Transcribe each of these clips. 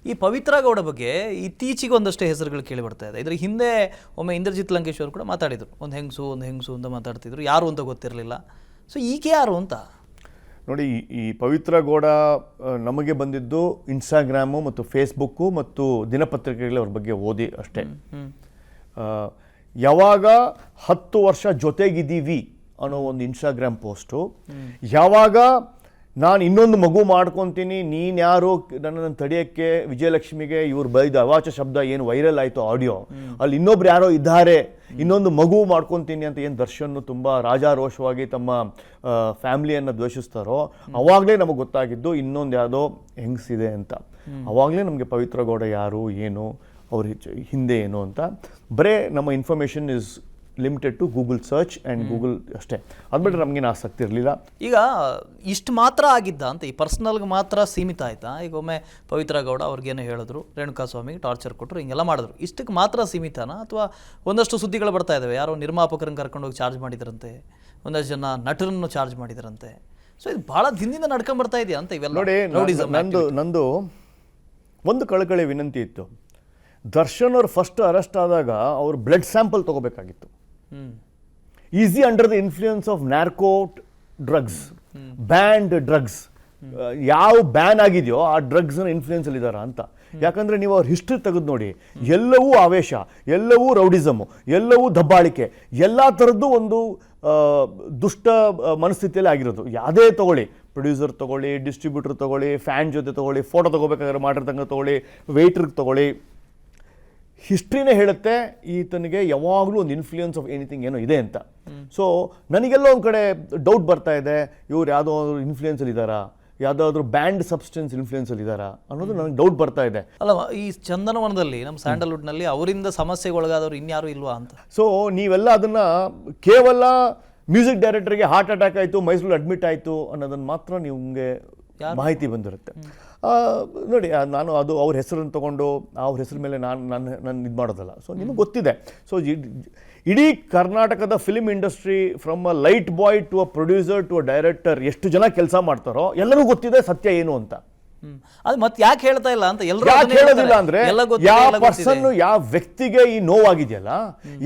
ಈ ಪವಿತ್ರ ಗೌಡ ಬಗ್ಗೆ ಇತ್ತೀಚೆಗೆ ಒಂದಷ್ಟು ಹೆಸರುಗಳು ಕೇಳಿ ಬರ್ತಾ ಇದೆ. ಇದ್ರ ಹಿಂದೆ ಒಮ್ಮೆ ಇಂದ್ರಜಿತ್ ಲಂಕೇಶ್ವರ್ ಕೂಡ ಮಾತಾಡಿದರು, ಒಂದು ಹೆಂಗಸು ಅಂತ ಮಾತಾಡ್ತಿದ್ರು, ಯಾರು ಅಂತ ಗೊತ್ತಿರಲಿಲ್ಲ. ಸೊ ಈಕೆ ಯಾರು ಅಂತ ನೋಡಿ, ಈ ಪವಿತ್ರ ಗೌಡ ನಮಗೆ ಬಂದಿದ್ದು ಇನ್ಸ್ಟಾಗ್ರಾಮು ಮತ್ತು ಫೇಸ್ಬುಕ್ಕು ಮತ್ತು ದಿನಪತ್ರಿಕೆಗಳ ಅವ್ರ ಬಗ್ಗೆ ಓದಿ ಅಷ್ಟೇ. ಯಾವಾಗ 10 ವರ್ಷ ಜೊತೆಗಿದ್ದೀವಿ ಅನ್ನೋ ಒಂದು ಇನ್ಸ್ಟಾಗ್ರಾಮ್ ಪೋಸ್ಟು, ಯಾವಾಗ ನಾನು ಇನ್ನೊಂದು ಮಗು ಮಾಡ್ಕೊತೀನಿ, ನೀನು ಯಾರು ನನ್ನನ್ನು ತಡೆಯೋಕ್ಕೆ, ವಿಜಯಲಕ್ಷ್ಮಿಗೆ ಇವ್ರು ಬೈದ ಅವಾಚ ಶಬ್ದ ಏನು ವೈರಲ್ ಆಯಿತು ಆಡಿಯೋ, ಅಲ್ಲಿ ಇನ್ನೊಬ್ರು ಯಾರೋ ಇದ್ದಾರೆ, ಇನ್ನೊಂದು ಮಗು ಮಾಡ್ಕೊತೀನಿ ಅಂತ ಏನು ದರ್ಶನ್ ತುಂಬ ರಾಜಾರೋಷವಾಗಿ ತಮ್ಮ ಫ್ಯಾಮಿಲಿಯನ್ನು ದ್ವೇಷಿಸ್ತಾರೋ, ಅವಾಗಲೇ ನಮಗೆ ಗೊತ್ತಾಗಿದ್ದು ಇನ್ನೊಂದು ಯಾವುದೋ ಹೆಂಗಸಿದೆ ಅಂತ. ಅವಾಗಲೇ ನಮಗೆ ಪವಿತ್ರ ಗೌಡ ಯಾರು, ಏನು, ಅವ್ರ ಹಿಂದೆ ಏನು ಅಂತ ಬರೇ ನಮ್ಮ information is limited to Google search and Google ಅಷ್ಟೇ. ಅದು ಬಿಟ್ಟರೆ ನಮಗೇನು ಆಸಕ್ತಿ ಇರಲಿಲ್ಲ. ಈಗ ಇಷ್ಟು ಮಾತ್ರ ಆಗಿದ್ದ ಅಂತ, ಈ ಪರ್ಸ್ನಲ್ಗೆ ಮಾತ್ರ ಸೀಮಿತ ಆಯಿತಾ? ಈಗ ಒಮ್ಮೆ ಪವಿತ್ರ ಗೌಡ ಅವ್ರಿಗೇನು ಹೇಳಿದ್ರು, ರೇಣುಕಾಸ್ವಾಮಿಗೆ ಟಾರ್ಚರ್ ಕೊಟ್ಟರು, ಹಿಂಗೆಲ್ಲ ಮಾಡಿದ್ರು, ಇಷ್ಟಕ್ಕೆ ಮಾತ್ರ ಸೀಮಿತನಾ? ಅಥವಾ ಒಂದಷ್ಟು ಸುದ್ದಿಗಳು ಬರ್ತಾ ಇದ್ದಾವೆ, ಯಾರೋ ನಿರ್ಮಾಪಕರನ್ನು ಕರ್ಕೊಂಡೋಗಿ ಚಾರ್ಜ್ ಮಾಡಿದ್ರಂತೆ, ಒಂದಷ್ಟು ಜನ ನಟರನ್ನು ಚಾರ್ಜ್ ಮಾಡಿದ್ರಂತೆ. ಸೊ ಇದು ಭಾಳ ದಿನದಿಂದ ನಡ್ಕೊಂಡು ಬರ್ತಾ ಇದೆಯಾ ಅಂತ ಇವೆಲ್ಲ? ನೋಡಿ, ನಂದು ಒಂದು ಕಳಕಳಿ ವಿನಂತಿ ಇತ್ತು. ದರ್ಶನ್ ಅವ್ರು ಫಸ್ಟ್ ಅರೆಸ್ಟ್ ಆದಾಗ ಅವ್ರು ಬ್ಲಡ್ ಸ್ಯಾಂಪಲ್ ತೊಗೋಬೇಕಾಗಿತ್ತು. Is he under the influence of narcotic drugs, banned drugs, ಯಾವ ಬ್ಯಾನ್ ಆಗಿದೆಯೋ ಆ ಡ್ರಗ್ಸ್ನ ಇನ್ಫ್ಲೂಯೆನ್ಸಲ್ಲಿ ಇದ್ದಾರಾ ಅಂತ. ಯಾಕಂದರೆ ನೀವು ಅವ್ರ ಹಿಸ್ಟ್ರಿ ತೆಗೆದು ನೋಡಿ, ಎಲ್ಲವೂ ಆವೇಶ, ಎಲ್ಲವೂ ರೌಡಿಸಮು, ಎಲ್ಲವೂ ದಬ್ಬಾಳಿಕೆ, ಎಲ್ಲ ಥರದ್ದು ಒಂದು ದುಷ್ಟ ಮನಸ್ಥಿತಿಯಲ್ಲಿ ಆಗಿರೋದು. ಯಾವುದೇ ತೊಗೊಳ್ಳಿ, ಪ್ರೊಡ್ಯೂಸರ್ ತೊಗೊಳ್ಳಿ, ಡಿಸ್ಟ್ರಿಬ್ಯೂಟರ್ ತೊಗೊಳ್ಳಿ, ಫ್ಯಾನ್ ಜೊತೆ ತೊಗೊಳ್ಳಿ, ಫೋಟೋ ತೊಗೋಬೇಕಾದ್ರೆ ಮಾಡಿರ್ತಂಗೆ ತೊಗೊಳ್ಳಿ, ವೆಯ್ಟ್ರಿಗೆ ತೊಗೊಳ್ಳಿ, ಹಿಸ್ಟ್ರಿನೇ ಹೇಳುತ್ತೆ ಈತನಿಗೆ ಯಾವಾಗಲೂ ಒಂದು ಇನ್ಫ್ಲೂಯೆನ್ಸ್ ಆಫ್ ಎನಿಥಿಂಗ್ ಏನೋ ಇದೆ ಅಂತ. ಸೊ ನನಗೆಲ್ಲೋ ಒಂದು ಕಡೆ ಡೌಟ್ ಬರ್ತಾ ಇದೆ, ಇವ್ರು ಯಾವುದೋ ಇನ್ಫ್ಲೂಯೆನ್ಸಲ್ಲಿ ಇದ್ದಾರಾ, ಯಾವುದಾದ್ರೂ ಬ್ಯಾಂಡ್ ಸಬ್ಸ್ಟೆನ್ಸ್ ಇನ್ಫ್ಲೂಯೆನ್ಸಲ್ಲಿ ಇದ್ದಾರಾ ಅನ್ನೋದು ನನಗೆ ಡೌಟ್ ಬರ್ತಾ ಇದೆ. ಅಲ್ಲ, ಈ ಚಂದನವನದಲ್ಲಿ ನಮ್ಮ ಸ್ಯಾಂಡಲ್ವುಡ್ನಲ್ಲಿ ಅವರಿಂದ ಸಮಸ್ಯೆಗೊಳಗಾದವ್ರು ಇನ್ಯಾರು ಇಲ್ವಾ ಅಂತ. ಸೊ ನೀವೆಲ್ಲ ಅದನ್ನು ಕೇವಲ ಮ್ಯೂಸಿಕ್ ಡೈರೆಕ್ಟರ್ಗೆ ಹಾರ್ಟ್ ಅಟ್ಯಾಕ್ ಆಯಿತು, ಮೈಸೂರಲ್ಲಿ ಅಡ್ಮಿಟ್ ಆಯಿತು ಅನ್ನೋದನ್ನು ಮಾತ್ರ ನಿಮಗೆ ಮಾಹಿತಿ ಬಂದಿರುತ್ತೆ. ನೋಡಿ, ನಾನು ಅದು ಅವ್ರ ಹೆಸರನ್ನು ತೊಗೊಂಡು ಅವ್ರ ಹೆಸರ ಮೇಲೆ ನಾನು ಇದು ಮಾಡೋದಲ್ಲ. ಸೊ ನಿಮಗೆ ಗೊತ್ತಿದೆ. ಸೊ ಇಡೀ ಕರ್ನಾಟಕದ film industry from a light boy to a producer to a director ಎಷ್ಟು ಜನ ಕೆಲಸ ಮಾಡ್ತಾರೋ ಎಲ್ಲರಿಗೂ ಗೊತ್ತಿದೆ ಸತ್ಯ ಏನು ಅಂತ. ಅದು ಮತ್ತೆ ಯಾಕೆ ಹೇಳ್ತಾ ಇಲ್ಲ ಅಂತ ಯಾಕೆ ಹೇಳೋದಿಲ್ಲ ಅಂದ್ರೆ, ಯಾವ ಪರ್ಸನ್, ಯಾವ ವ್ಯಕ್ತಿಗೆ ಈ ನೋವಾಗಿದೆಯಲ್ಲ,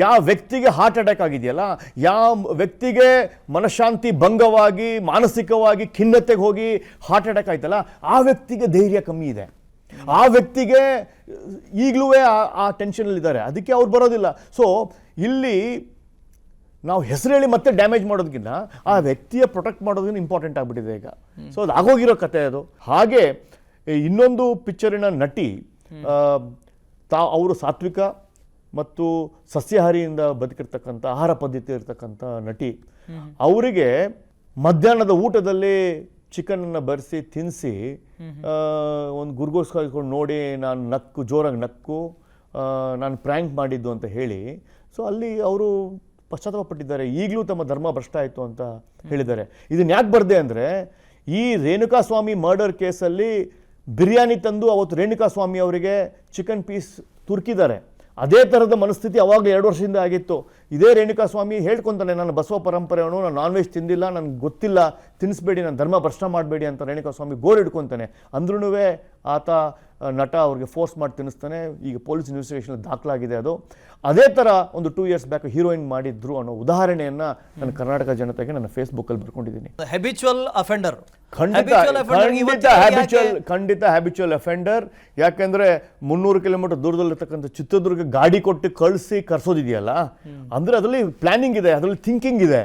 ಯಾವ ವ್ಯಕ್ತಿಗೆ ಹಾರ್ಟ್ ಅಟ್ಯಾಕ್ ಆಗಿದೆಯಲ್ಲ, ಯಾವ ವ್ಯಕ್ತಿಗೆ ಮನಃಶಾಂತಿ ಭಂಗವಾಗಿ ಮಾನಸಿಕವಾಗಿ ಖಿನ್ನತೆಗೆ ಹೋಗಿ ಹಾರ್ಟ್ ಅಟ್ಯಾಕ್ ಆಯ್ತಲ್ಲ, ಆ ವ್ಯಕ್ತಿಗೆ ಧೈರ್ಯ ಕಮ್ಮಿ ಇದೆ, ಆ ವ್ಯಕ್ತಿಗೆ ಈಗಲೂ ಆ ಟೆನ್ಷನಲ್ಲಿ ಇದ್ದಾರೆ, ಅದಕ್ಕೆ ಅವ್ರು ಬರೋದಿಲ್ಲ. ಸೊ ಇಲ್ಲಿ ನಾವು ಹೆಸರು ಹೇಳಿ ಮತ್ತೆ ಡ್ಯಾಮೇಜ್ ಮಾಡೋದಕ್ಕಿಂತ ಆ ವ್ಯಕ್ತಿಯ ಪ್ರೊಟೆಕ್ಟ್ ಮಾಡೋದನ್ನ ಇಂಪಾರ್ಟೆಂಟ್ ಆಗಿಬಿಟ್ಟಿದೆ ಈಗ. ಸೊ ಅದು ಆಗೋಗಿರೋ ಕತೆ ಅದು. ಹಾಗೆ ಇನ್ನೊಂದು ಪಿಕ್ಚರಿನ ನಟಿ, ಅವರು ಸಾತ್ವಿಕ ಮತ್ತು ಸಸ್ಯಾಹಾರಿಯಿಂದ ಬದುಕಿರ್ತಕ್ಕಂಥ ಆಹಾರ ಪದ್ಧತಿ ಇರ್ತಕ್ಕಂಥ ನಟಿ, ಅವರಿಗೆ ಮಧ್ಯಾಹ್ನದ ಊಟದಲ್ಲಿ ಚಿಕನನ್ನು ಬರೆಸಿ ತಿನ್ನಿಸಿ ಒಂದು ಗುರ್ಗೋಸ್ಕೊಂಡು ನೋಡಿ ನಾನು ಜೋರಾಗಿ ನಕ್ಕು ನಾನು ಪ್ರ್ಯಾಂಕ್ ಮಾಡಿದ್ದು ಅಂತ ಹೇಳಿ, ಸೊ ಅಲ್ಲಿ ಅವರು ಪಶ್ಚಾತ್ತಾಪಪಟ್ಟಿದ್ದಾರೆ. ಈಗಲೂ ತಮ್ಮ ಧರ್ಮ ಭ್ರಷ್ಟ ಆಯಿತು ಅಂತ ಹೇಳಿದ್ದಾರೆ. ಇದನ್ನು ಯಾಕೆ ಬರ್ದೆ ಅಂದರೆ, ಈ ರೇಣುಕಾಸ್ವಾಮಿ ಮರ್ಡರ್ ಕೇಸಲ್ಲಿ ಬಿರಿಯಾನಿ ತಂದು ಅವತ್ತು ರೇಣುಕಾಸ್ವಾಮಿ ಅವರಿಗೆ ಚಿಕನ್ ಪೀಸ್ ತುರ್ಕಿದ್ದಾರೆ. ಅದೇ ಥರದ ಮನಸ್ಥಿತಿ ಅವಾಗಲೇ 2 ವರ್ಷದಿಂದ ಆಗಿತ್ತು. ಇದೇ ರೇಣುಕಾಸ್ವಾಮಿ ಹೇಳ್ಕೊತಾನೆ, ನಾನು ಬಸವ ಪರಂಪರೆಯವನು, ನಾನು ನಾನ್ ವೆಜ್ ತಿಂದಿಲ್ಲ, ನನಗೆ ಗೊತ್ತಿಲ್ಲ, ತಿನ್ನಿಸ್ಬೇಡಿ, ನಾನು ಧರ್ಮ ಭ್ರಷ್ಟ ಮಾಡಬೇಡಿ ಅಂತ ರೇಣುಕಾಸ್ವಾಮಿ ಗೋರ್ ಹಿಡ್ಕೊತಾನೆ. ಅಂದ್ರೂ ಆತ ನಟ ಅವ್ರಿಗೆ ಫೋರ್ಸ್ ಮಾಡಿ ತಿನ್ನಿಸ್ತಾನೆ. ಈಗ ಪೊಲೀಸ್ ಇನ್ವೆಸ್ಟಿಗೇಷನ್ ದಾಖಲಾಗಿದೆ ಅದು. ಅದೇ ಥರ ಒಂದು 2 years ಬ್ಯಾಕ್ ಹೀರೋಯಿನ್ ಮಾಡಿದ್ರು ಅನ್ನೋ ಉದಾಹರಣೆಯನ್ನು ನಾನು ಕರ್ನಾಟಕ ಜನತೆಗೆ ನನ್ನ ಫೇಸ್ಬುಕ್ಕಲ್ಲಿ ಬರ್ಕೊಂಡಿದ್ದೀನಿ. ಹ್ಯಾಬಿಚುವಲ್ ಅಫೆಂಡರ್, ಖಂಡಿತ ಹ್ಯಾಬಿಚುವಲ್ ಅಫೆಂಡರ್. ಯಾಕೆಂದ್ರೆ 300 ಕಿಲೋಮೀಟರ್ ದೂರದಲ್ಲಿರ್ತಕ್ಕಂಥ ಚಿತ್ರದುರ್ಗ ಗಾಡಿ ಕೊಟ್ಟು ಕಳ್ಸೋದಿದೆಯಲ್ಲ, ಅಂದ್ರೆ ಅದರಲ್ಲಿ ಪ್ಲಾನಿಂಗ್ ಇದೆ, ಅದರಲ್ಲಿ ಥಿಂಕಿಂಗ್ ಇದೆ.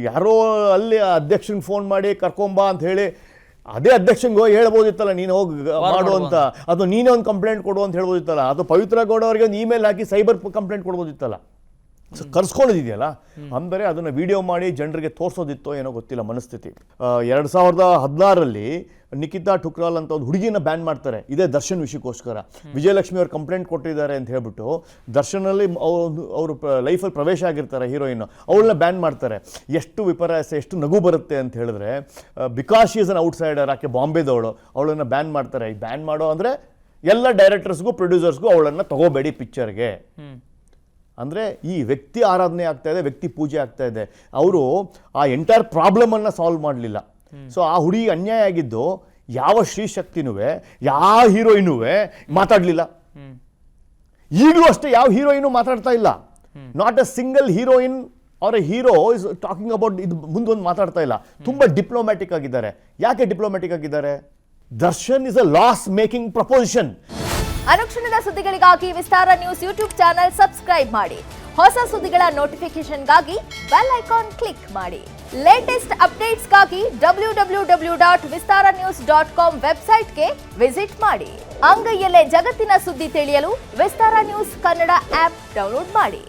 ಯಾರೋ ಅಲ್ಲಿ ಅಧ್ಯಕ್ಷನಿಗೆ ಫೋನ್ ಮಾಡಿ ಕರ್ಕೊಂಬಾ ಅಂತ ಹೇಳಿ ಅದೇ ಅಧ್ಯಕ್ಷಂಗೆ ಹೋಗಿ ಹೇಳ್ಬೋದಿತ್ತಲ್ಲ, ನೀನು ಹೋಗಿ ಮಾಡು ಅಂತ, ಅಥವಾ ನೀನೇ ಒಂದು ಕಂಪ್ಲೇಂಟ್ ಕೊಡು ಅಂತ ಹೇಳ್ಬೋದಿತ್ತಲ್ಲ, ಅಥವಾ ಪವಿತ್ರ ಗೌಡ ಅವರಿಗೆ ಒಂದು ಇಮೇಲ್ ಹಾಕಿ ಸೈಬರ್ ಕಂಪ್ಲೇಂಟ್ ಕೊಡ್ಬೋದಿತ್ತಲ್ಲ. ಕರ್ಸ್ಕೊಂಡಿದೆಯಲ್ಲ, ಅಂದರೆ ಅದನ್ನು ವಿಡಿಯೋ ಮಾಡಿ ಜನರಿಗೆ ತೋರಿಸೋದಿತ್ತೋ ಏನೋ ಗೊತ್ತಿಲ್ಲ ಮನಸ್ಥಿತಿ. 2016ರಲ್ಲಿ ನಿಖಿತಾ ಟುಕ್ರಾಲ್ ಅಂತ ಒಂದು ಹುಡುಗಿನ ಬ್ಯಾನ್ ಮಾಡ್ತಾರೆ, ಇದೇ ದರ್ಶನ್ ವಿಷಯಕ್ಕೋಸ್ಕರ. ವಿಜಯಲಕ್ಷ್ಮಿ ಅವ್ರು ಕಂಪ್ಲೇಂಟ್ ಕೊಟ್ಟಿದ್ದಾರೆ ಅಂತ ಹೇಳ್ಬಿಟ್ಟು ದರ್ಶನಲ್ಲಿ ಅವರು ಲೈಫಲ್ಲಿ ಪ್ರವೇಶ ಆಗಿರ್ತಾರೆ ಹೀರೋಯಿನ್, ಅವಳನ್ನ ಬ್ಯಾನ್ ಮಾಡ್ತಾರೆ. ಎಷ್ಟು ವಿಪರ್ಯಾಸ, ಎಷ್ಟು ನಗು ಬರುತ್ತೆ ಅಂತ ಹೇಳಿದ್ರೆ, because she is an outsider, ಆಕೆ ಬಾಂಬೆದವಳು, ಅವಳನ್ನು ಬ್ಯಾನ್ ಮಾಡ್ತಾರೆ. ಈ ಬ್ಯಾನ್ ಮಾಡೋ ಅಂದರೆ ಎಲ್ಲ ಡೈರೆಕ್ಟರ್ಸ್ಗೂ ಪ್ರೊಡ್ಯೂಸರ್ಸ್ಗೂ ಅವಳನ್ನು ತಗೋಬೇಡಿ ಪಿಕ್ಚರ್ಗೆ. ಅಂದರೆ ಈ ವ್ಯಕ್ತಿ ಆರಾಧನೆ ಆಗ್ತಾ ಇದೆ, ವ್ಯಕ್ತಿ ಪೂಜೆ ಆಗ್ತಾ ಇದೆ. ಅವರು ಆ ಎಂಟೈರ್ ಪ್ರಾಬ್ಲಮನ್ನು ಸಾಲ್ವ್ ಮಾಡಲಿಲ್ಲ. ಸೊ ಆ ಹುಡುಗಿ ಅನ್ಯಾಯ ಆಗಿದ್ದು ಯಾವ ಶ್ರೀಶಕ್ತಿನೂ ಯಾವ ಹೀರೋಯಿನೂ ಮಾತಾಡಲಿಲ್ಲ. ಈಗಲೂ ಅಷ್ಟೇ ಯಾವ ಹೀರೋಯಿನು ಮಾತಾಡ್ತಾ ಇಲ್ಲ. Not a single heroine or a hero is talking about ಇದು ಮುಂದೊಂದು ಮಾತಾಡ್ತಾ ಇಲ್ಲ. ತುಂಬಾ ಡಿಪ್ಲೊಮ್ಯಾಟಿಕ್ ಆಗಿದ್ದಾರೆ. ಯಾಕೆ ಡಿಪ್ಲೊಮ್ಯಾಟಿಕ್ ಆಗಿದ್ದಾರೆ? Darshan is a loss making proposition. ಅನುಕ್ಷಣದ ಸುದ್ದಿಗಳಿಗಾಗಿ ವಿಸ್ತಾರ ನ್ಯೂಸ್ ಯೂಟ್ಯೂಬ್ ಚಾನೆಲ್ ಸಬ್ಸ್ಕ್ರೈಬ್ ಮಾಡಿ. ಹೊಸ ಸುದ್ದಿಗಳ ನೋಟಿಫಿಕೇಶನ್ಗಾಗಿ ಬೆಲ್ ಐಕಾನ್ ಕ್ಲಿಕ್ ಮಾಡಿ. ಲೇಟೆಸ್ಟ್ ಅಪ್ಡೇಟ್ಸ್ಗಾಗಿ www.vistaranews.com ವೆಬ್ಸೈಟ್ಗೆ ವಿಸಿಟ್ ಮಾಡಿ. ಅಂಗೈಯಲ್ಲೇ ಜಗತ್ತಿನ ಸುದ್ದಿ ತಿಳಿಯಲು ವಿಸ್ತಾರ ನ್ಯೂಸ್ ಕನ್ನಡ ಆಪ್ ಡೌನ್ಲೋಡ್ ಮಾಡಿ.